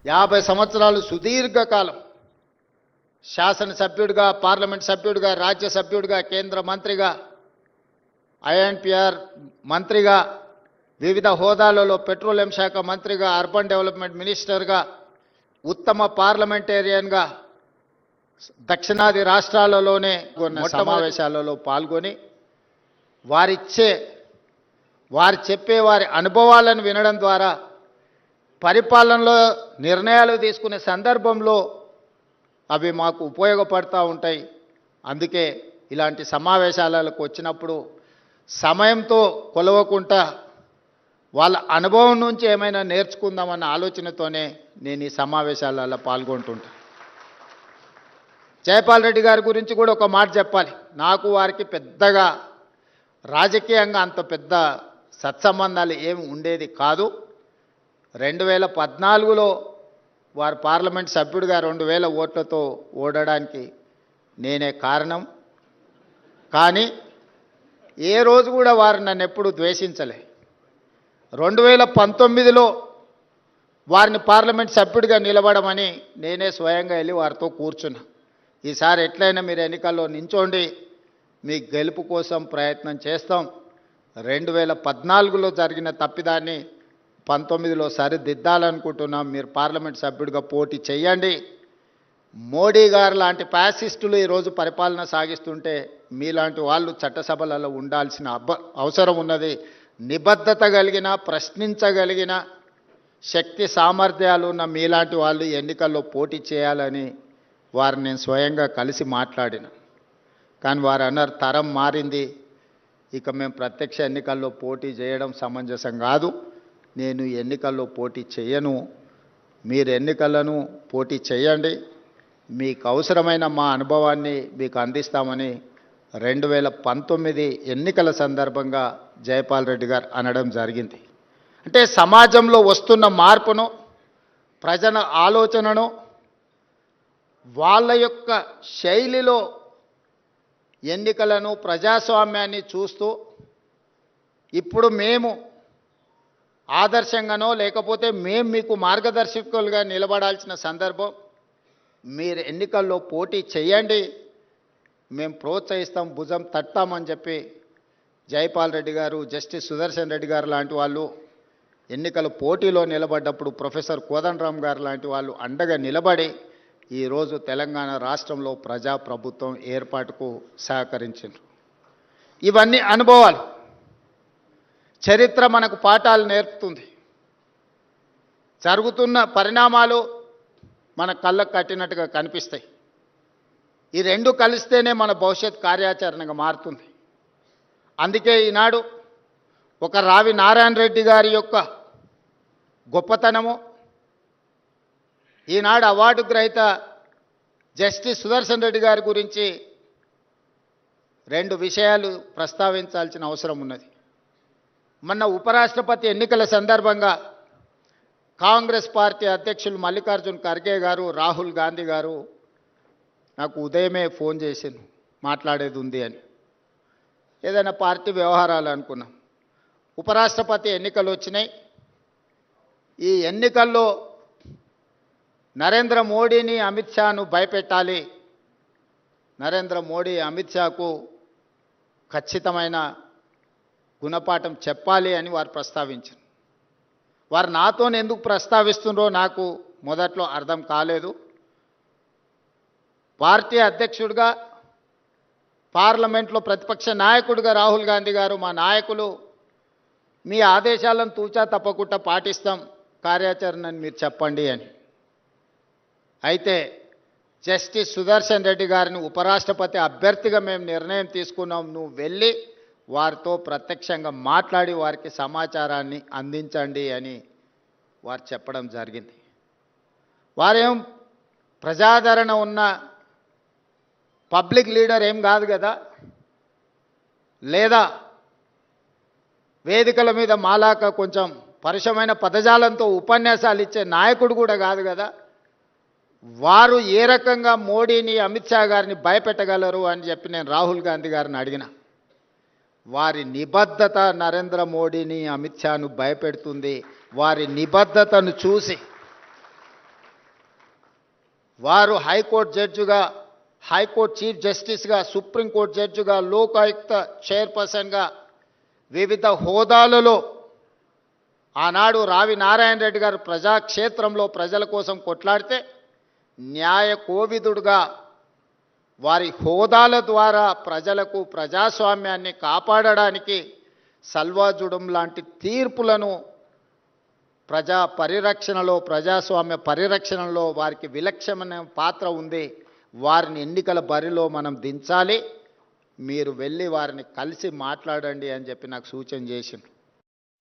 50 సంవత్సరాలు సుదీర్ఘకాలం శాసనసభ్యుడిగా, పార్లమెంట్ సభ్యుడిగా, రాజ్యసభ్యుడిగా, కేంద్ర మంత్రిగా, ఐఎన్పిఆర్ మంత్రిగా, వివిధ హోదాలలో పెట్రోలియం శాఖ మంత్రిగా, అర్బన్ డెవలప్మెంట్ మినిస్టర్గా, ఉత్తమ పార్లమెంటేరియన్గా దక్షిణాది రాష్ట్రాలలోనే కొన్ని సమావేశాలలో పాల్గొని వారు చెప్పే వారి అనుభవాలను వినడం ద్వారా పరిపాలనలో నిర్ణయాలు తీసుకునే సందర్భంలో అవి మాకు ఉపయోగపడుతూ ఉంటాయి. అందుకే ఇలాంటి సమావేశాలకు వచ్చినప్పుడు సమయంతో కొలవకుండా వాళ్ళ అనుభవం నుంచి ఏమైనా నేర్చుకుందామన్న ఆలోచనతోనే నేను ఈ సమావేశాలలో పాల్గొంటుంటా. జైపాల్ రెడ్డి గారి గురించి కూడా ఒక మాట చెప్పాలి. నాకు వారికి పెద్దగా రాజకీయంగా అంత పెద్ద సత్సంబంధాలు ఏమి ఉండేది కాదు. 2014లో వారు పార్లమెంట్ సభ్యుడిగా 2000 ఓట్లతో ఓడడానికి నేనే కారణం. కానీ ఏ రోజు కూడా వారు నన్ను ఎప్పుడు ద్వేషించలే. 2019లో వారిని పార్లమెంట్ సభ్యుడిగా నిలబడమని నేనే స్వయంగా వెళ్ళి వారితో కూర్చున్నా. ఈసారి ఎట్లయినా మీరు ఎన్నికల్లో నించోండి, మీ గెలుపు కోసం ప్రయత్నం చేస్తాం. 2014లో జరిగిన తప్పిదాన్ని 19లో సరిదిద్దాలనుకుంటున్నాం. మీరు పార్లమెంట్ సభ్యుడిగా పోటీ చేయండి. మోడీ గారు లాంటి ఫ్యాసిస్టులు ఈరోజు పరిపాలన సాగిస్తుంటే మీలాంటి వాళ్ళు చట్టసభలలో ఉండాల్సిన అవసరం ఉన్నది. నిబద్ధత కలిగిన, ప్రశ్నించగలిగిన శక్తి సామర్థ్యాలు ఉన్న మీలాంటి వాళ్ళు ఎన్నికల్లో పోటీ చేయాలని వారిని నేను స్వయంగా కలిసి మాట్లాడిన. కానీ వారు అన్నారు, తరం మారింది, ఇక మేము ప్రత్యక్ష ఎన్నికల్లో పోటీ చేయడం సమంజసం కాదు, నేను ఎన్నికల్లో పోటీ చేయను, మీరు ఎన్నికలను పోటీ చేయండి, మీకు అవసరమైన మా అనుభవాన్ని మీకు అందిస్తామని 2019 ఎన్నికల సందర్భంగా జైపాల్ రెడ్డి గారు అనడం జరిగింది. అంటే సమాజంలో వస్తున్న మార్పును, ప్రజల ఆలోచనను వాళ్ళ యొక్క శైలిలో ఎన్నికలను, ప్రజాస్వామ్యాన్ని చూస్తూ ఇప్పుడు మేము ఆదర్శంగానో లేకపోతే మేము మీకు మార్గదర్శకులుగా నిలబడాల్సిన సందర్భం. మీరు ఎన్నికల్లో పోటీ చేయండి, మేము ప్రోత్సహిస్తాం, భుజం తట్టామని చెప్పి జైపాల్ రెడ్డి గారు, జస్టిస్ సుదర్శన్ రెడ్డి గారు లాంటి వాళ్ళు ఎన్నికల పోటీలో నిలబడ్డప్పుడు ప్రొఫెసర్ కోదండరామ్ గారు లాంటి వాళ్ళు అండగా నిలబడి ఈరోజు తెలంగాణ రాష్ట్రంలో ప్రజాప్రభుత్వం ఏర్పాటుకు సహకరించారు. ఇవన్నీ అనుభవాలు. చరిత్ర మనకు పాఠాలు నేర్పుతుంది. జరుగుతున్న పరిణామాలు మన కళ్ళకు కట్టినట్టుగా కనిపిస్తాయి. ఈ రెండు కలిస్తేనే మన భవిష్యత్ కార్యాచరణగా మారుతుంది. అందుకే ఈనాడు ఒక రావి నారాయణ రెడ్డి గారి యొక్క గొప్పతనము, ఈనాడు అవార్డు గ్రహీత జస్టిస్ సుదర్శన్ రెడ్డి గారి గురించి 2 విషయాలు ప్రస్తావించాల్సిన అవసరం ఉన్నది. మొన్న ఉపరాష్ట్రపతి ఎన్నికల సందర్భంగా కాంగ్రెస్ పార్టీ అధ్యక్షులు మల్లికార్జున్ ఖర్గే గారు, రాహుల్ గాంధీ గారు నాకు ఉదయమే ఫోన్ చేసింది, మాట్లాడేది ఉంది అని. ఏదైనా పార్టీ వ్యవహారాలు అనుకున్నాం. ఉపరాష్ట్రపతి ఎన్నికలు వచ్చినాయి. ఈ ఎన్నికల్లో నరేంద్ర మోడీని, అమిత్ షాను భయపెట్టాలి, నరేంద్ర మోడీ అమిత్ షాకు ఖచ్చితమైన గుణపాఠం చెప్పాలి అని వారు ప్రస్తావించారు. వారు నాతో ఎందుకు ప్రస్తావిస్తున్నారో నాకు మొదట్లో అర్థం కాలేదు. పార్టీ అధ్యక్షుడిగా, పార్లమెంట్లో ప్రతిపక్ష నాయకుడిగా రాహుల్ గాంధీ గారు, మా నాయకులు, మీ ఆదేశాలను తూచా తప్పకుండా పాటిస్తాం, కార్యాచరణని మీరు చెప్పండి అని. అయితే జస్టిస్ సుదర్శన్ రెడ్డి గారిని ఉపరాష్ట్రపతి అభ్యర్థిగా మేము నిర్ణయం తీసుకున్నాం, నువ్వు వెళ్ళి వారితో ప్రత్యక్షంగా మాట్లాడి వారికి సమాచారాన్ని అందించండి అని వారు చెప్పడం జరిగింది. వారేం ప్రజాదరణ ఉన్న పబ్లిక్ లీడర్ ఏం కాదు కదా, లేదా వేదికల మీద మాలాక కొంచెం పరుషమైన పదజాలంతో ఉపన్యాసాలు ఇచ్చే నాయకుడు కూడా కాదు కదా. వారు ఏ రకంగా మోడీని, అమిత్ షా గారిని భయపెట్టగలరు అని చెప్పి నేను రాహుల్ గాంధీ గారిని అడిగిన. వారి నిబద్ధత నరేంద్ర మోడీని, అమిత్ షాను భయపెడుతుంది. వారి నిబద్ధతను చూసి వారు హైకోర్టు జడ్జిగా, హైకోర్టు చీఫ్ జస్టిస్గా, సుప్రీంకోర్టు జడ్జిగా, లోకాయుక్త చైర్పర్సన్గా వివిధ హోదాలలో ఆనాడు రావి నారాయణ రెడ్డి గారు ప్రజాక్షేత్రంలో ప్రజల కోసం కొట్లాడితే న్యాయ కోవిదుడుగా వారి హోదాల ద్వారా ప్రజలకు ప్రజాస్వామ్యాన్ని కాపాడడానికి సల్వాజుడం లాంటి తీర్పులను ప్రజా పరిరక్షణలో, ప్రజాస్వామ్య పరిరక్షణలో వారికి విలక్షణమైన పాత్ర ఉంది. వారిని ఎన్నికల బరిలో మనం దించాలి. మీరు వెళ్ళి వారిని కలిసి మాట్లాడండి అని చెప్పి నాకు సూచన చేసిండ్రు.